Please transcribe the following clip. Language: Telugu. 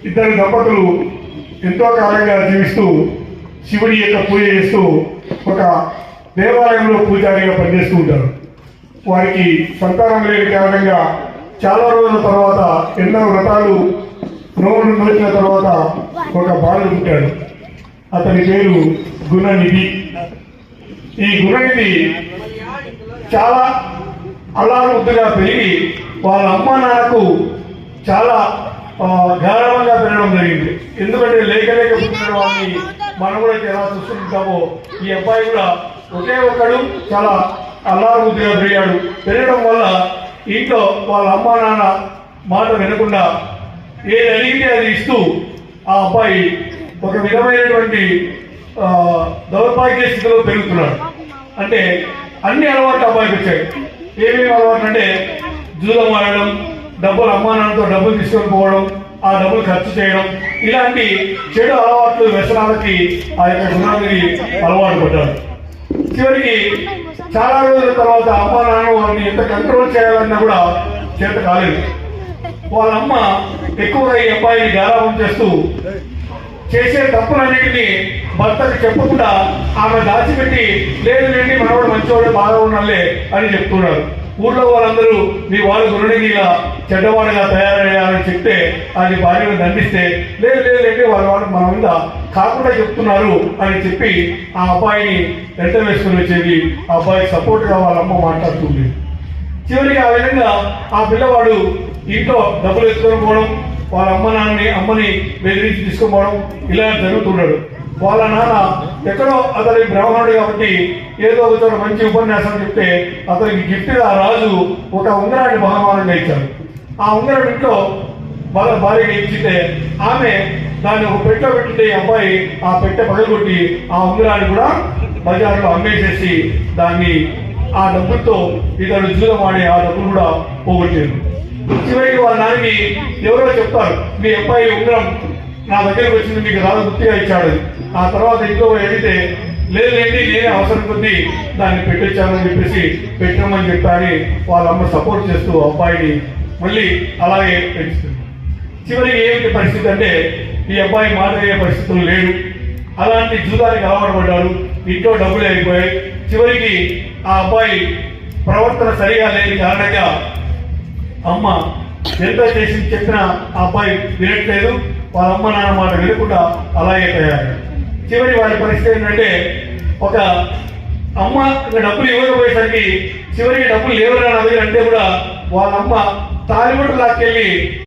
ఇద్దరు దంపతులు ఎంతో కాలంగా జీవిస్తూ శివుడి యొక్క పూజ చేస్తూ ఒక దేవాలయంలో పూజారిగా పనిచేస్తూ ఉంటారు. వారికి సంతానం లేని కారణంగా చాలా రోజుల తర్వాత ఎన్నో వ్రతాలు నోములు నోచిన తర్వాత ఒక బాలుడు పుట్టాడు. అతని పేరు గుణనిధి. ఈ గుణనిధి చాలా అల్లారుముద్దుగా పెరిగి వాళ్ళ అమ్మ నాన్నకు చాలా గాఢంగా పెరగడం జరిగింది. ఎందుకంటే లేక పుట్టిన వాళ్ళని మనం కూడా ఎలా చూస్తుంటామో ఈ అబ్బాయి కూడా ఒకే ఒక్కడు చాలా అల్లారుముద్దుగా పెరగడం వల్ల ఇంట్లో వాళ్ళ అమ్మ నాన్న మాట వినకుండా ఏది అడిగితే అది ఇస్తూ ఆ అబ్బాయి ఒక విధమైనటువంటి దౌర్భాగ్య స్థితిలో పెరుగుతున్నాడు. అంటే అన్ని అలవాట్లు అబ్బాయికి వచ్చాయి. ఏమేమి అలవాట్లు అంటే జూదం ఆడడం, డబ్బులు అమ్మా నాన్నతో డబ్బులు తీసుకొని పోవడం, ఆ డబ్బులు ఖర్చు చేయడం, ఇలాంటి చెడు అలవాట్లు వ్యసనాలకి ఆ యొక్క గుణాన్ని అలవాటు పడ్డాడు. చివరికి చాలా రోజుల తర్వాత అమ్మా నాన్న వాళ్ళని ఎంత కంట్రోల్ చేయాలన్నా కూడా చేత కాలేదు. వాళ్ళ అమ్మ ఎక్కువగా ఈ అబ్బాయిని గారాబం చేస్తూ చేసే తప్పులన్నింటినీ భర్తకు చెప్పకుండా ఆమె దాచిపెట్టి లేదు లేండి మనవాడు మంచివాడు బాగా ఉండాలే అని చెప్తున్నారు. ఊళ్ళో వాళ్ళందరూ మీ వాడు గురుడికి ఇలా చెడ్డవాడుగా తయారయ్యారని చెప్తే అది భార్యను దండిస్తే లేదు లేదంటే వాళ్ళ వాడు మన మీద కాకుండా చెప్తున్నారు అని చెప్పి ఆ అబ్బాయిని వెంట వేసుకుని వచ్చేది. ఆ అబ్బాయి సపోర్ట్గా వాళ్ళ అమ్మ మాట్లాడుతుంది. చివరికి ఆ విధంగా ఆ పిల్లవాడు ఇంట్లో డబ్బులు ఎత్తుకొని పోవడం, వాళ్ళ అమ్మని బెదిరించి తీసుకుపోవడం ఇలా జరుగుతున్నాడు. వాళ్ళ నాన్న ఎక్కడో అతని బ్రాహ్మణుడు కాబట్టి ఏదో ఒక మంచి ఉపన్యాసం చెప్తే అతనికి గిఫ్ట్గా రాజు ఒక ఉంగరాన్ని బహుమానంగా ఇచ్చాడు. ఆ ఉంగరం ఇంట్లో వాళ్ళ భార్యగా ఇచ్చితే ఆమె దాన్ని ఒక పెట్టెలో పెట్టితే అబ్బాయి ఆ పెట్టె పగలగొట్టి ఆ ఉంగరాన్ని కూడా బజార్లో అమ్మేసేసి దాన్ని ఆ డబ్బులతో ఇతడు జూదం ఆడి ఆ డబ్బులు కూడా పోగొట్టారు. చివరికి వాళ్ళ నాన్నకి ఎవరో చెప్తారు, మీ అబ్బాయి ఉంగరం నా దగ్గరకు వచ్చింది, మీకు రాదు గుర్తిగా ఇచ్చాడు. ఆ తర్వాత ఇంట్లో అడిగితే లేదండి నేనే అవసరం కొద్ది దాన్ని పెట్టించానని చెప్పేసి పెట్టమని చెప్పారని వాళ్ళ అమ్మ సపోర్ట్ చేస్తూ అబ్బాయిని మళ్ళీ అలాగే పెంచుతుంది. చివరికి ఏమిటి పరిస్థితి అంటే ఈ అబ్బాయి మాట్లాడే పరిస్థితులు లేడు. అలాంటి జూదానికి అలవాటు పడ్డాడు. ఇంట్లో డబ్బులు అయిపోయాయి. చివరికి ఆ అబ్బాయి ప్రవర్తన సరిగా లేని కారణంగా అమ్మ ఎంత చేసి చెప్పినా ఆ అబ్బాయి వినట్లేదు. వాళ్ళ అమ్మ నాన్న మాట వినకుండా అలాగే తయారు. చివరి వారి పరిస్థితి ఏంటంటే ఒక అమ్మ డబ్బులు ఇవ్వకపోయేసరికి చివరికి డబ్బులు లేవరా నా దగ్గర అంటే కూడా వాళ్ళ అమ్మ తాలిబొట్టు లాక్కెళ్ళి